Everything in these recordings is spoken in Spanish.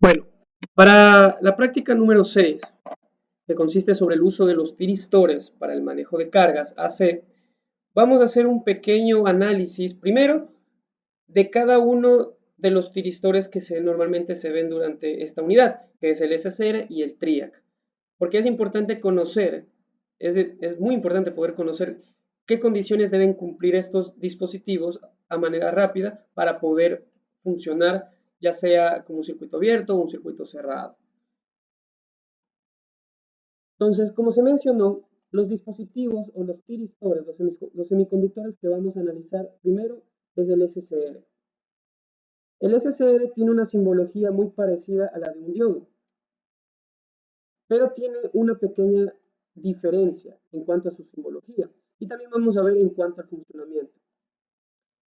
Bueno, para la práctica número 6, que consiste sobre el uso de los tiristores para el manejo de cargas AC, vamos a hacer un pequeño análisis primero de cada uno de los tiristores que normalmente se ven durante esta unidad, que es el SSR y el TRIAC. Porque es importante conocer, es muy importante poder conocer qué condiciones deben cumplir estos dispositivos a manera rápida para poder funcionar, ya sea como un circuito abierto o un circuito cerrado. Entonces, como se mencionó, los dispositivos o los tiristores, los semiconductores que vamos a analizar primero es el SCR. El SCR tiene una simbología muy parecida a la de un diodo, pero tiene una pequeña diferencia en cuanto a su simbología. Y también vamos a ver en cuanto al funcionamiento.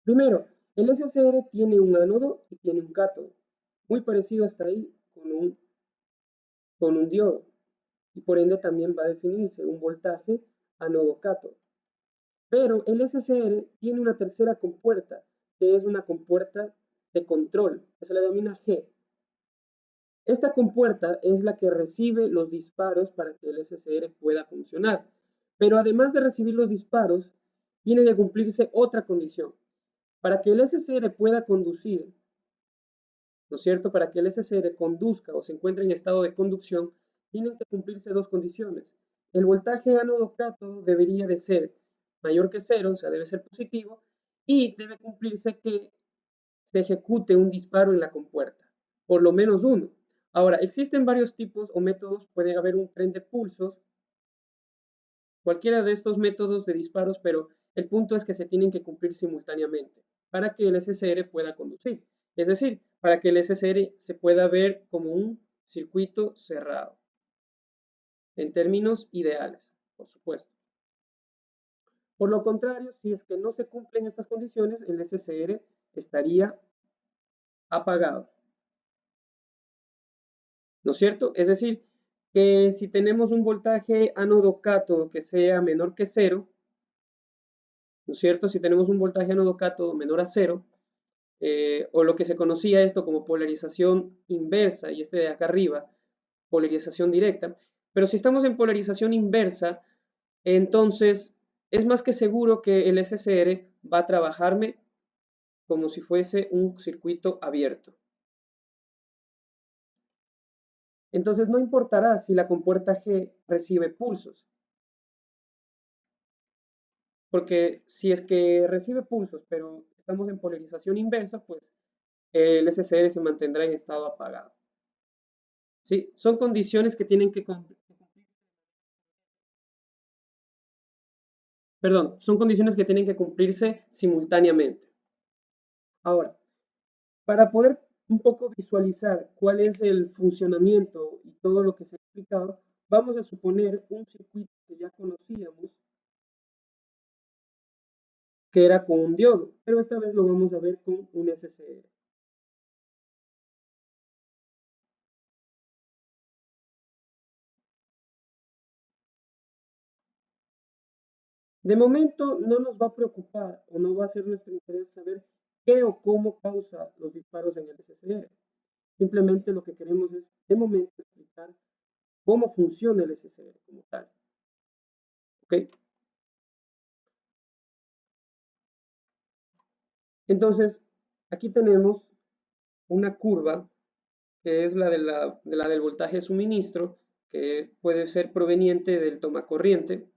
Primero, el SCR tiene un ánodo y tiene un cátodo, muy parecido hasta ahí con un diodo. Y por ende también va a definirse un voltaje ánodo-cátodo. Pero el SCR tiene una tercera compuerta, que es una compuerta de control, que se le denomina G. Esta compuerta es la que recibe los disparos para que el SCR pueda funcionar. Pero además de recibir los disparos, tiene que cumplirse otra condición. Para que el SCR pueda conducir, ¿no es cierto? Para que el SCR conduzca o se encuentre en estado de conducción, tienen que cumplirse dos condiciones. El voltaje ánodo-cátodo debería de ser mayor que cero, o sea, debe ser positivo, y debe cumplirse que se ejecute un disparo en la compuerta, por lo menos uno. Ahora, existen varios tipos o métodos, puede haber un tren de pulsos, cualquiera de estos métodos de disparos, pero el punto es que se tienen que cumplir simultáneamente para que el SSR pueda conducir. Es decir, para que el SSR se pueda ver como un circuito cerrado, en términos ideales, por supuesto. Por lo contrario, si es que no se cumplen estas condiciones, el SSR estaría apagado, ¿no es cierto? Es decir, que si tenemos un voltaje ánodo-cátodo que sea menor que cero, ¿no es cierto? Si tenemos un voltaje ánodo-cátodo menor a cero, o lo que se conocía esto como polarización inversa, y este de acá arriba, polarización directa, pero si estamos en polarización inversa, entonces es más que seguro que el SSR va a trabajarme como si fuese un circuito abierto. Entonces no importará si la compuerta G recibe pulsos, porque si es que recibe pulsos, pero estamos en polarización inversa, pues el SSR se mantendrá en estado apagado. ¿Sí? Son condiciones que tienen que cumplir. Perdón, son condiciones que tienen que cumplirse simultáneamente. Ahora, para poder un poco visualizar cuál es el funcionamiento y todo lo que se ha explicado, vamos a suponer un circuito que ya conocíamos, que era con un diodo, pero esta vez lo vamos a ver con un SCR. De momento no nos va a preocupar o no va a ser nuestro interés saber qué o cómo causa los disparos en el SCR. Simplemente lo que queremos es, de momento, explicar cómo funciona el SCR como tal. ¿Ok? Entonces, aquí tenemos una curva que es la del voltaje de suministro, que puede ser proveniente del tomacorriente.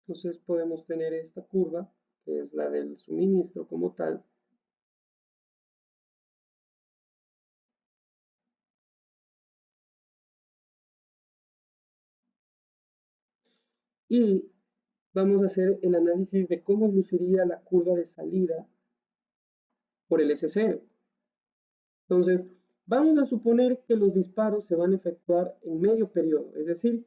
Entonces podemos tener esta curva, que es la del suministro como tal. y vamos a hacer el análisis de cómo luciría la curva de salida por el SCR. Entonces, vamos a suponer que los disparos se van a efectuar en medio periodo, es decir,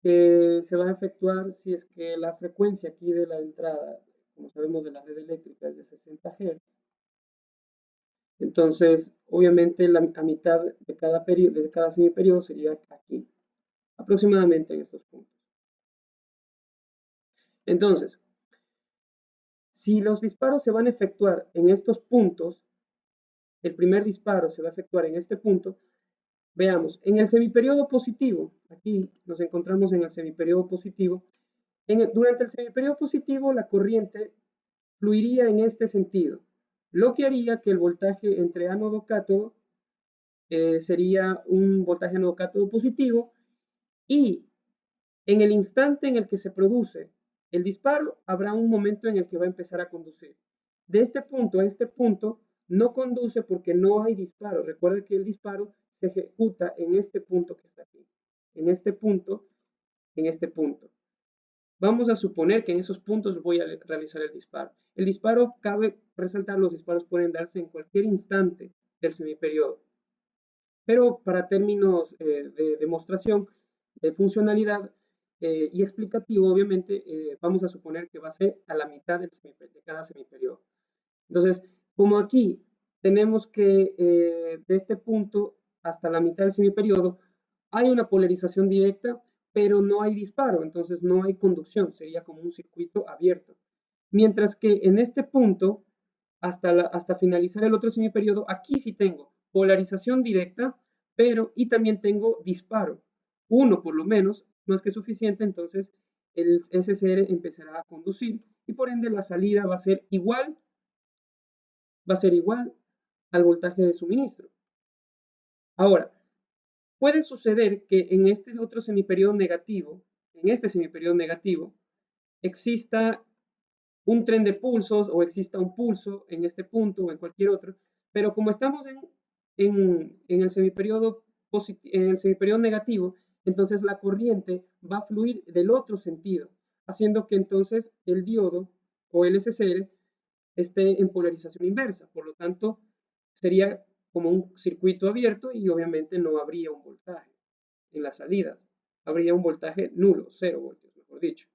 que se va a efectuar si es que la frecuencia aquí de la entrada, como sabemos de la red eléctrica, es de 60 Hz. Entonces, obviamente, a mitad de cada semiperiodo sería aquí, aproximadamente en estos puntos. Entonces, si los disparos se van a efectuar en estos puntos, el primer disparo se va a efectuar en este punto, veamos, en el semiperiodo positivo, aquí nos encontramos en el semiperiodo positivo, durante el semiperiodo positivo la corriente fluiría en este sentido, lo que haría que el voltaje entre ánodo-cátodo sería un voltaje ánodo-cátodo positivo y en el instante en el que se produce el disparo, habrá un momento en el que va a empezar a conducir. De este punto a este punto no conduce porque no hay disparo. Recuerda que el disparo se ejecuta en este punto que está aquí, en este punto, en este punto. Vamos a suponer que en esos puntos voy a realizar el disparo. El disparo, cabe resaltar, los disparos pueden darse en cualquier instante del semiperiodo. Pero para términos de demostración, de funcionalidad y explicativo, obviamente, vamos a suponer que va a ser a la mitad de cada semiperiodo. Entonces, como aquí tenemos que de este punto hasta la mitad del semiperiodo hay una polarización directa, pero no hay disparo, entonces no hay conducción, sería como un circuito abierto. Mientras que en este punto, hasta finalizar el otro semiperiodo, aquí sí tengo polarización directa, pero y también tengo disparo. Uno por lo menos, no es que suficiente, entonces el SCR empezará a conducir y por ende la salida va a ser igual al voltaje de suministro. Ahora, puede suceder que en este otro semiperiodo negativo, exista un tren de pulsos o exista un pulso en este punto o en cualquier otro, pero como estamos en el semiperiodo negativo, entonces la corriente va a fluir del otro sentido, haciendo que entonces el diodo o el SCR esté en polarización inversa. Por lo tanto, sería como un circuito abierto y obviamente no habría un voltaje en la salida. Habría un voltaje nulo, 0 voltios, mejor dicho.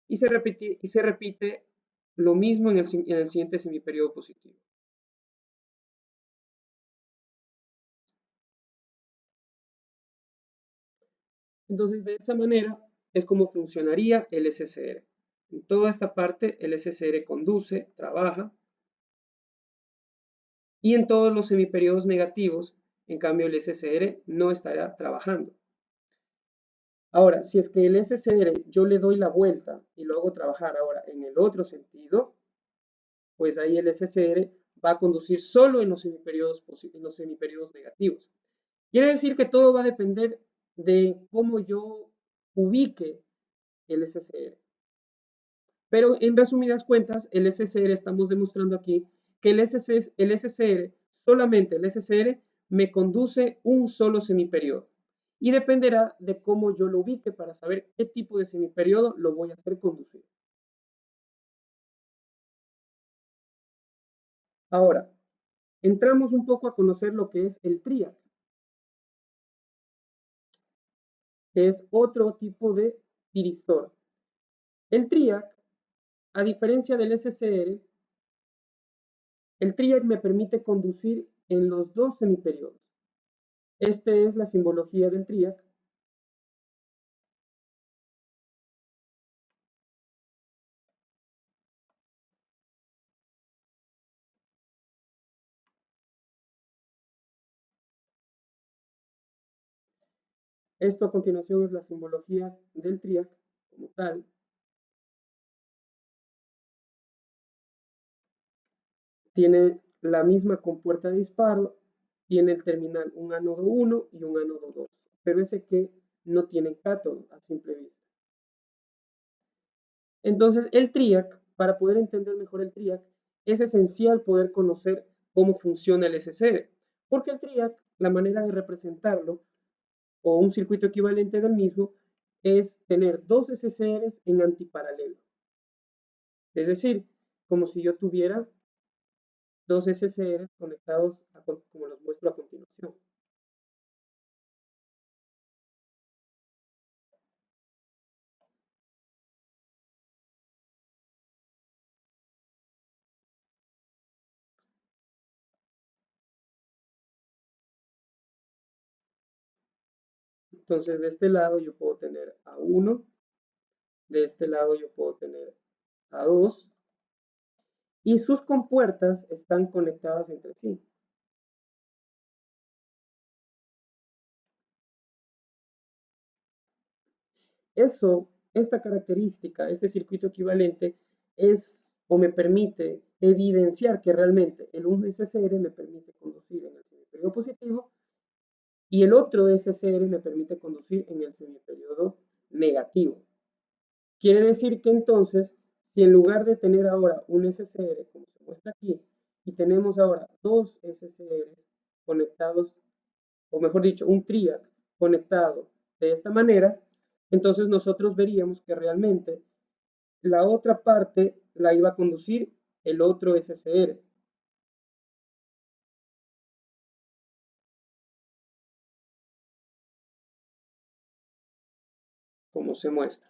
Y se repite lo mismo en el siguiente semiperiodo positivo. Entonces, de esa manera es como funcionaría el SCR. En toda esta parte, el SCR conduce, trabaja, y en todos los semiperiodos negativos, en cambio, el SCR no estará trabajando. Ahora, si es que el SCR yo le doy la vuelta y lo hago trabajar ahora en el otro sentido, pues ahí el SCR va a conducir solo en los semiperiodos negativos. Quiere decir que todo va a depender de cómo yo ubique el SCR. Pero en resumidas cuentas, el SCR, estamos demostrando aquí que el SCR, solamente el SCR, me conduce un solo semiperiodo. Y dependerá de cómo yo lo ubique para saber qué tipo de semiperiodo lo voy a hacer conducir. Ahora, entramos un poco a conocer lo que es el TRIAC, que es otro tipo de tiristor. El TRIAC, a diferencia del SCR, el TRIAC me permite conducir en los dos semiperiodos. Esta es la simbología del TRIAC. Esto a continuación es la simbología del TRIAC como tal. Tiene la misma compuerta de disparo, tiene el terminal un ánodo 1 y un ánodo 2, pero ese que no tiene cátodo a simple vista. Entonces el TRIAC, para poder entender mejor el TRIAC, es esencial poder conocer cómo funciona el SCR, porque el TRIAC, la manera de representarlo, o un circuito equivalente del mismo, es tener dos SSRs en antiparalelo. Es decir, como si yo tuviera dos SSRs conectados como los muestro a continuación. Entonces, de este lado yo puedo tener a 1, de este lado yo puedo tener a 2, y sus compuertas están conectadas entre sí. Esta característica, este circuito equivalente, es o me permite evidenciar que realmente el 1 SSR me permite conducir en el semiperiodo positivo y el otro SSR me permite conducir en el semiperiodo negativo. Quiere decir que entonces, si en lugar de tener ahora un SSR, como se muestra aquí, y tenemos ahora dos SSRs conectados, o mejor dicho, un triac conectado de esta manera, entonces nosotros veríamos que realmente la otra parte la iba a conducir el otro SSR. Como se muestra.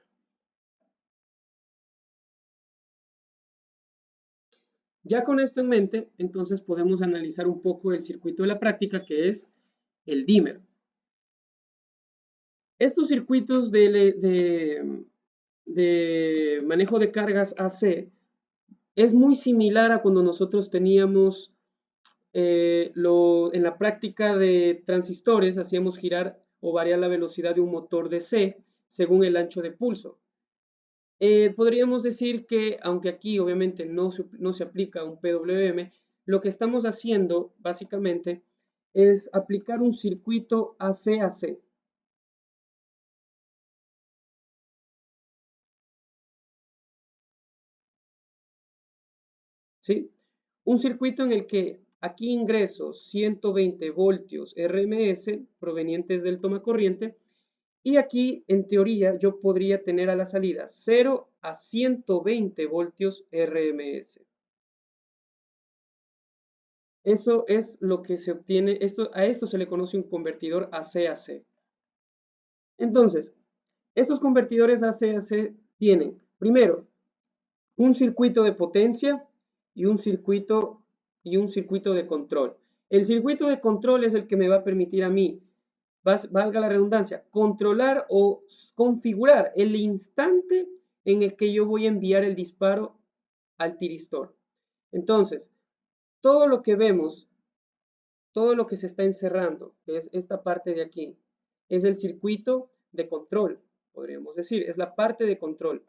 Ya con esto en mente, entonces podemos analizar un poco el circuito de la práctica, que es el dímero. Estos circuitos de manejo de cargas AC es muy similar a cuando nosotros teníamos en la práctica de transistores, hacíamos girar o variar la velocidad de un motor DC según el ancho de pulso. Podríamos decir que, aunque aquí obviamente no se aplica un PWM, lo que estamos haciendo básicamente es aplicar un circuito AC-AC. ¿Sí? Un circuito en el que aquí ingreso 120 voltios RMS provenientes del toma corriente y aquí en teoría yo podría tener a la salida 0 a 120 voltios RMS. Eso es lo que se obtiene, a esto se le conoce un convertidor AC-AC. Entonces, estos convertidores AC-AC tienen, primero, un circuito de potencia y un circuito de control. El circuito de control es el que me va a permitir a mí, valga la redundancia, controlar o configurar el instante en el que yo voy a enviar el disparo al tiristor. Entonces, todo lo que vemos, todo lo que se está encerrando, que es esta parte de aquí, es el circuito de control, podríamos decir, es la parte de control,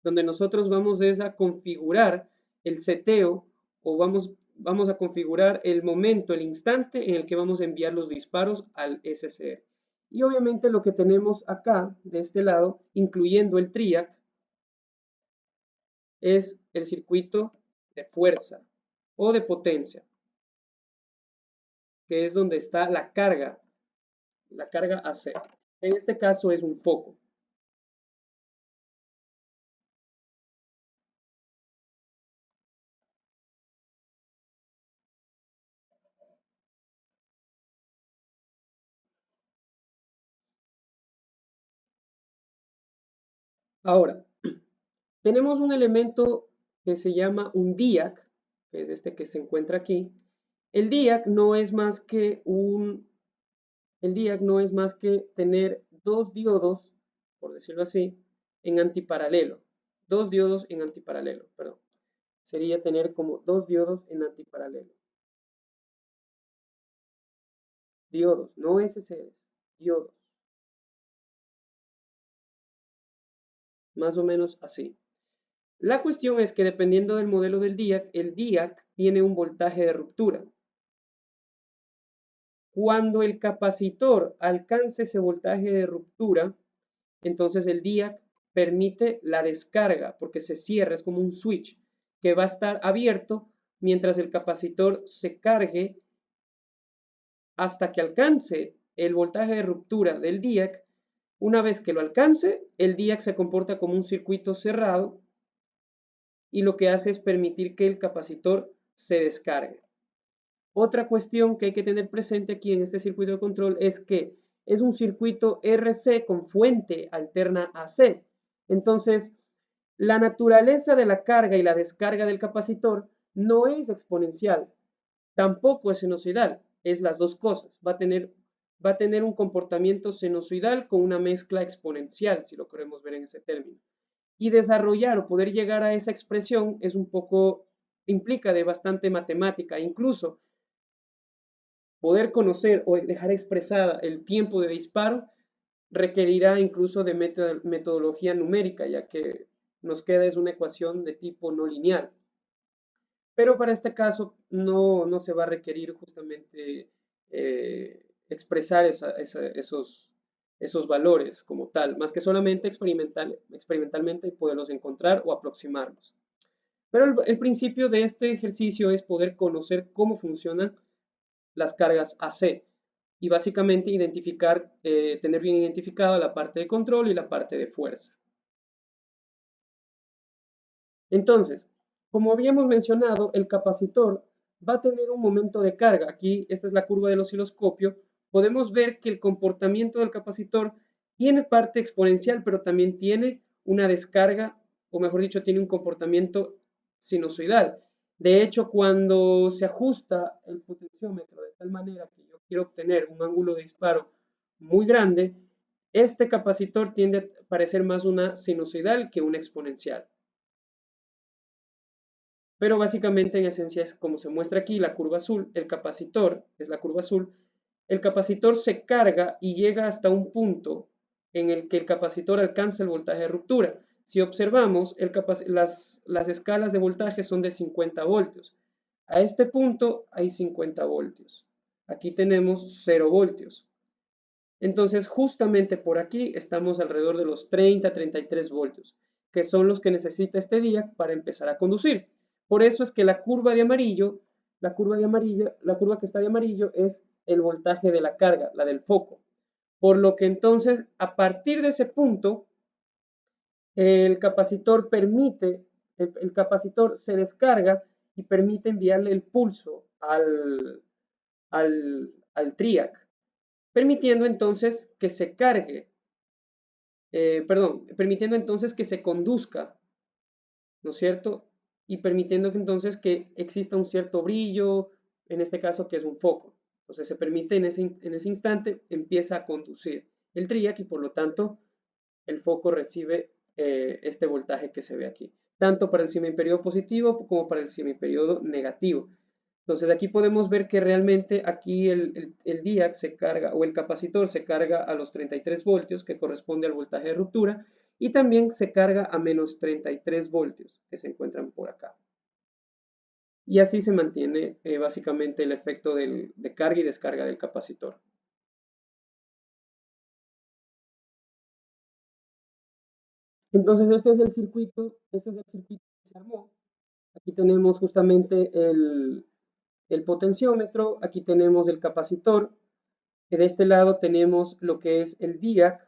donde nosotros vamos a configurar el seteo o vamos a configurar el momento, el instante en el que vamos a enviar los disparos al SSR. Y obviamente lo que tenemos acá, de este lado, incluyendo el triac, es el circuito de fuerza o de potencia, que es donde está la carga AC. En este caso es un foco. Ahora, tenemos un elemento que se llama un diac, que es este que se encuentra aquí. El diac no es más que tener dos diodos, por decirlo así, en antiparalelo. Dos diodos en antiparalelo, perdón. Sería tener como dos diodos en antiparalelo. Diodos, no SCRs, diodos. Más o menos así. La cuestión es que dependiendo del modelo del diac, el diac tiene un voltaje de ruptura. Cuando el capacitor alcance ese voltaje de ruptura, entonces el diac permite la descarga porque se cierra, es como un switch que va a estar abierto mientras el capacitor se cargue hasta que alcance el voltaje de ruptura del diac Una vez que lo alcance, el DIAC se comporta como un circuito cerrado y lo que hace es permitir que el capacitor se descargue. Otra cuestión que hay que tener presente aquí en este circuito de control es que es un circuito RC con fuente alterna AC. Entonces, la naturaleza de la carga y la descarga del capacitor no es exponencial, tampoco es sinusoidal, es las dos cosas. Va a tener un comportamiento sinusoidal con una mezcla exponencial, si lo queremos ver en ese término. Y desarrollar o poder llegar a esa expresión es un poco, implica de bastante matemática, incluso poder conocer o dejar expresada el tiempo de disparo requerirá incluso de metodología numérica, ya que nos queda es una ecuación de tipo no lineal. Pero para este caso no se va a requerir justamente expresar esos valores como tal, más que solamente experimentalmente poderlos encontrar o aproximarlos. Pero el principio de este ejercicio es poder conocer cómo funcionan las cargas AC y básicamente tener bien identificada la parte de control y la parte de fuerza. Entonces, como habíamos mencionado, el capacitor va a tener un momento de carga. Aquí, esta es la curva del osciloscopio. Podemos ver que el comportamiento del capacitor tiene parte exponencial, pero también tiene una descarga, o mejor dicho, tiene un comportamiento sinusoidal. De hecho, cuando se ajusta el potenciómetro de tal manera que yo quiero obtener un ángulo de disparo muy grande, este capacitor tiende a parecer más una sinusoidal que una exponencial. Pero básicamente en esencia es como se muestra aquí la curva azul, el capacitor es la curva azul, el capacitor se carga y llega hasta un punto en el que el capacitor alcanza el voltaje de ruptura. Si observamos, las escalas de voltaje son de 50 voltios. A este punto hay 50 voltios. Aquí tenemos 0 voltios. Entonces, justamente por aquí estamos alrededor de los 30-33 voltios, que son los que necesita este día para empezar a conducir. Por eso es que la curva de amarillo, la curva que está de amarillo es el voltaje de la carga, la del foco. Por lo que entonces, a partir de ese punto, el capacitor el capacitor se descarga y permite enviarle el pulso al TRIAC, permitiendo entonces que se cargue, permitiendo entonces que se conduzca, ¿no es cierto? Y permitiendo que entonces que exista un cierto brillo, en este caso que es un foco. Entonces se permite en ese instante, empieza a conducir el TRIAC y por lo tanto el foco recibe este voltaje que se ve aquí, tanto para el semiperiodo positivo como para el semiperiodo negativo. Entonces aquí podemos ver que realmente aquí el DIAC se carga o el capacitor se carga a los 33 voltios que corresponde al voltaje de ruptura y también se carga a menos 33 voltios que se encuentran por acá. Y así se mantiene básicamente el efecto de carga y descarga del capacitor. Entonces este es el circuito que se armó. Aquí tenemos justamente el potenciómetro, aquí tenemos el capacitor, de este lado tenemos lo que es el DIAC,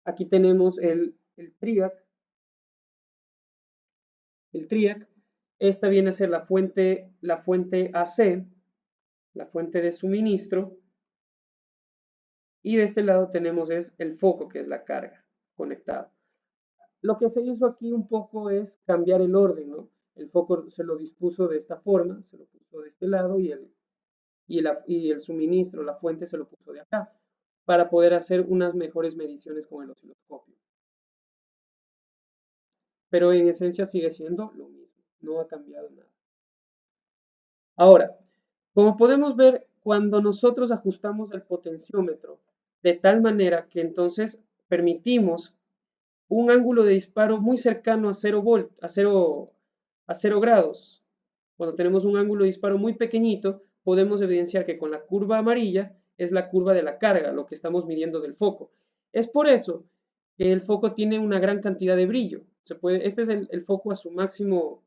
aquí tenemos el TRIAC, esta viene a ser la fuente AC, la fuente de suministro, y de este lado tenemos es el foco, que es la carga conectado. Lo que se hizo aquí un poco es cambiar el orden, ¿no? El foco se lo dispuso de esta forma, se lo puso de este lado y el suministro, la fuente se lo puso de acá, para poder hacer unas mejores mediciones con el osciloscopio. Pero en esencia sigue siendo lo mismo, no ha cambiado nada. Ahora, como podemos ver, cuando nosotros ajustamos el potenciómetro de tal manera que entonces permitimos un ángulo de disparo muy cercano a 0 grados, cuando tenemos un ángulo de disparo muy pequeñito, podemos evidenciar que con la curva amarilla es la curva de la carga, lo que estamos midiendo del foco. Es por eso que el foco tiene una gran cantidad de brillo. Este es el foco a su máxima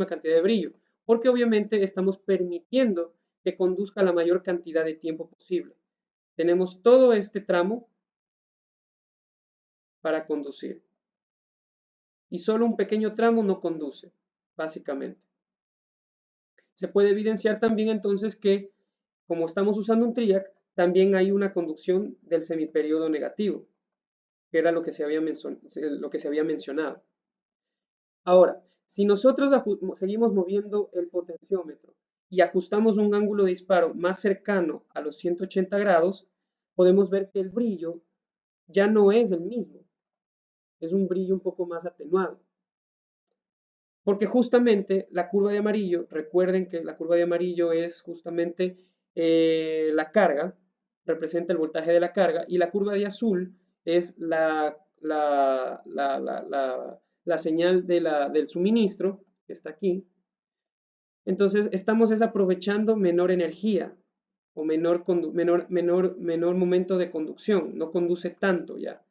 cantidad de brillo, porque obviamente estamos permitiendo que conduzca la mayor cantidad de tiempo posible. Tenemos todo este tramo para conducir. Y solo un pequeño tramo no conduce, básicamente. Se puede evidenciar también entonces que, como estamos usando un TRIAC, también hay una conducción del semiperiodo negativo, que era lo que se había mencionado. Ahora, si nosotros seguimos moviendo el potenciómetro y ajustamos un ángulo de disparo más cercano a los 180 grados, podemos ver que el brillo ya no es el mismo, es un brillo un poco más atenuado. Porque justamente la curva de amarillo, recuerden que la curva de amarillo es justamente la carga, representa el voltaje de la carga, y la curva de azul es la señal del suministro, que está aquí. Entonces estamos aprovechando menor energía o menor momento de conducción, no conduce tanto ya,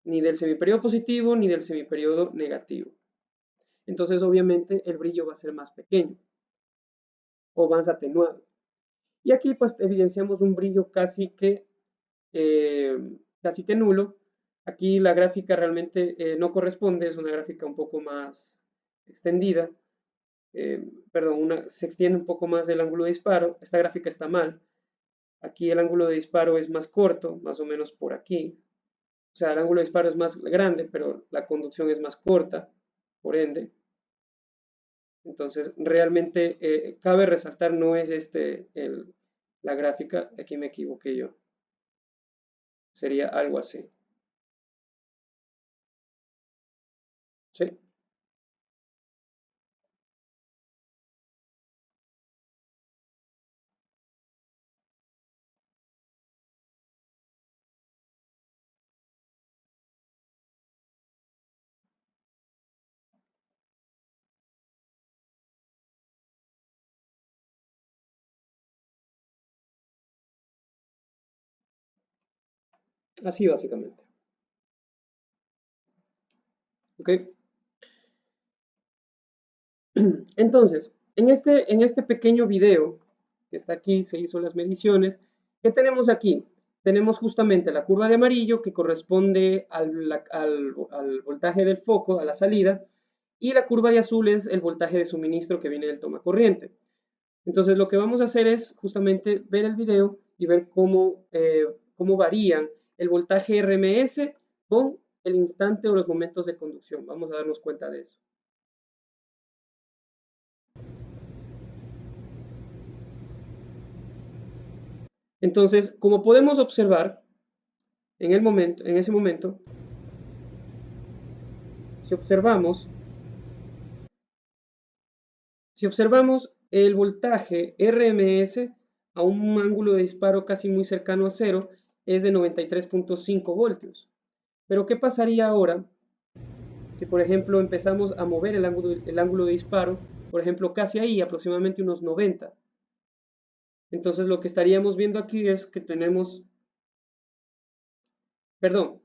ni del semiperiodo positivo ni del semiperiodo negativo. Entonces obviamente el brillo va a ser más pequeño o más atenuado. Y aquí pues evidenciamos un brillo casi que nulo. Aquí la gráfica realmente no corresponde, es una gráfica un poco más extendida. Perdón, se extiende un poco más el ángulo de disparo. Esta gráfica está mal. Aquí el ángulo de disparo es más corto, más o menos por aquí. O sea, el ángulo de disparo es más grande, pero la conducción es más corta, por ende. Entonces, realmente cabe resaltar, no es la gráfica, aquí me equivoqué yo. Sería algo así. ¿Sí? Así básicamente. ¿Ok? Entonces, en este pequeño video que está aquí, se hizo las mediciones. ¿Qué tenemos aquí? Tenemos justamente la curva de amarillo que corresponde al voltaje del foco, a la salida, y la curva de azul es el voltaje de suministro que viene del toma corriente. Entonces lo que vamos a hacer es justamente ver el video y ver cómo varían el voltaje RMS con el instante o los momentos de conducción. Vamos a darnos cuenta de eso. Entonces, como podemos observar, en ese momento, si observamos, el voltaje RMS a un ángulo de disparo casi muy cercano a cero es de 93.5 voltios. Pero ¿qué pasaría ahora si, por ejemplo, empezamos a mover el ángulo de disparo, por ejemplo, casi ahí, aproximadamente unos 90? Entonces lo que estaríamos viendo aquí es que tenemos, perdón,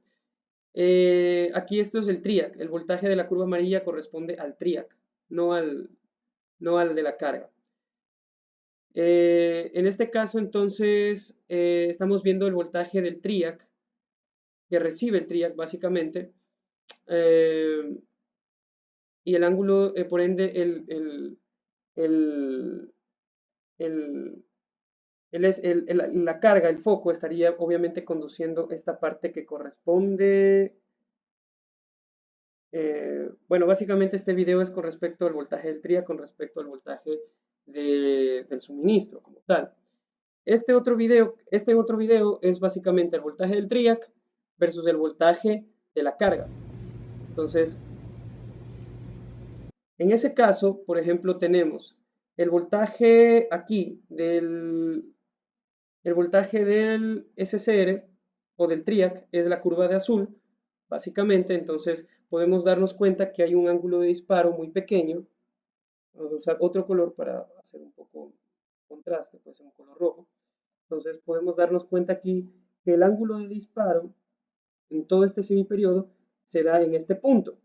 aquí esto es el TRIAC, el voltaje de la curva amarilla corresponde al TRIAC, no al de la carga. En este caso, entonces, estamos viendo el voltaje del TRIAC, que recibe el TRIAC básicamente, eh, y el ángulo, por ende, el, el, la carga, el foco, estaría obviamente conduciendo esta parte que corresponde. Bueno, básicamente este video es con respecto al voltaje del TRIAC, con respecto al voltaje del suministro como tal. Este otro video es básicamente el voltaje del TRIAC versus el voltaje de la carga. Entonces, en ese caso, por ejemplo, tenemos el voltaje aquí el voltaje del SCR o del TRIAC es la curva de azul, básicamente. Entonces podemos darnos cuenta que hay un ángulo de disparo muy pequeño. Vamos a usar otro color para hacer un poco contraste, puede ser un color rojo. Entonces podemos darnos cuenta aquí que el ángulo de disparo en todo este semiperiodo se da en este punto.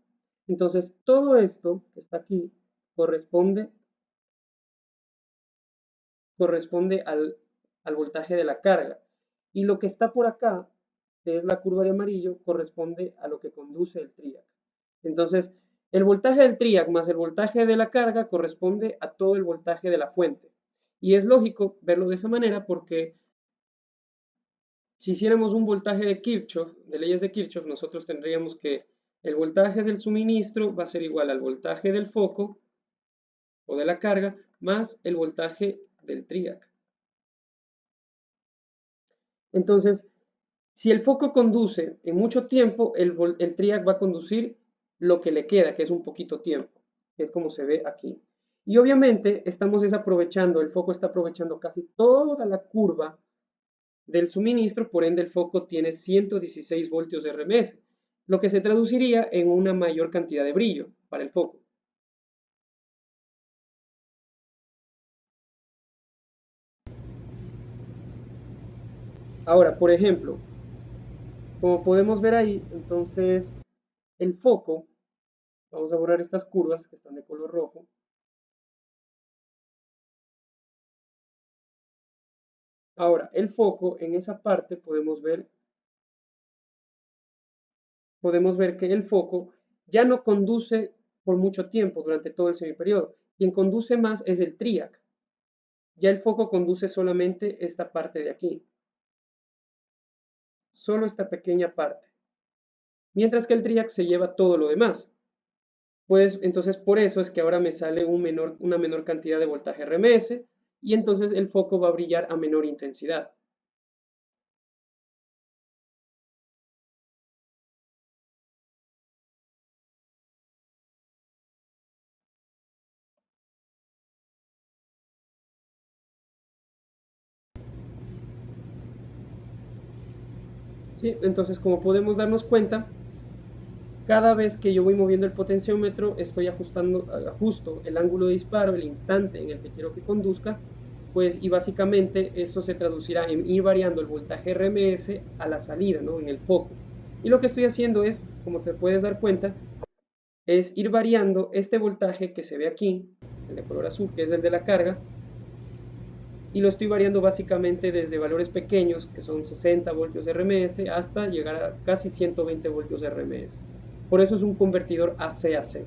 Entonces todo esto que está aquí corresponde al voltaje de la carga. Y lo que está por acá que es la curva de amarillo, corresponde a lo que conduce el triac. Entonces, el voltaje del triac más el voltaje de la carga corresponde a todo el voltaje de la fuente. Y es lógico verlo de esa manera porque si hiciéramos un voltaje de Kirchhoff, de leyes de Kirchhoff, nosotros tendríamos que el voltaje del suministro va a ser igual al voltaje del foco o de la carga más el voltaje del triac. Entonces, si el foco conduce en mucho tiempo, el triac va a conducir lo que le queda, que es un poquito tiempo, que es como se ve aquí. Y obviamente estamos desaprovechando, el foco está aprovechando casi toda la curva del suministro, por ende el foco tiene 116 voltios de RMS, lo que se traduciría en una mayor cantidad de brillo para el foco. Ahora, por ejemplo, como podemos ver ahí, entonces el foco, vamos a borrar estas curvas que están de color rojo. Ahora, el foco, en esa parte podemos ver que el foco ya no conduce por mucho tiempo durante todo el semiperiodo. Quien conduce más es el triac. Ya el foco conduce solamente esta parte de aquí. Solo esta pequeña parte. Mientras que el triac se lleva todo lo demás. Pues entonces por eso es que ahora me sale una menor cantidad de voltaje RMS y entonces el foco va a brillar a menor intensidad. ¿Sí? Entonces, como podemos darnos cuenta, cada vez que yo voy moviendo el potenciómetro, estoy ajusto el ángulo de disparo, el instante en el que quiero que conduzca, pues, y básicamente eso se traducirá en ir variando el voltaje RMS a la salida, ¿no? En el foco. Y lo que estoy haciendo es, como te puedes dar cuenta, es ir variando este voltaje que se ve aquí, el de color azul, que es el de la carga, y lo estoy variando básicamente desde valores pequeños, que son 60 voltios RMS, hasta llegar a casi 120 voltios RMS. Por eso es un convertidor AC-AC.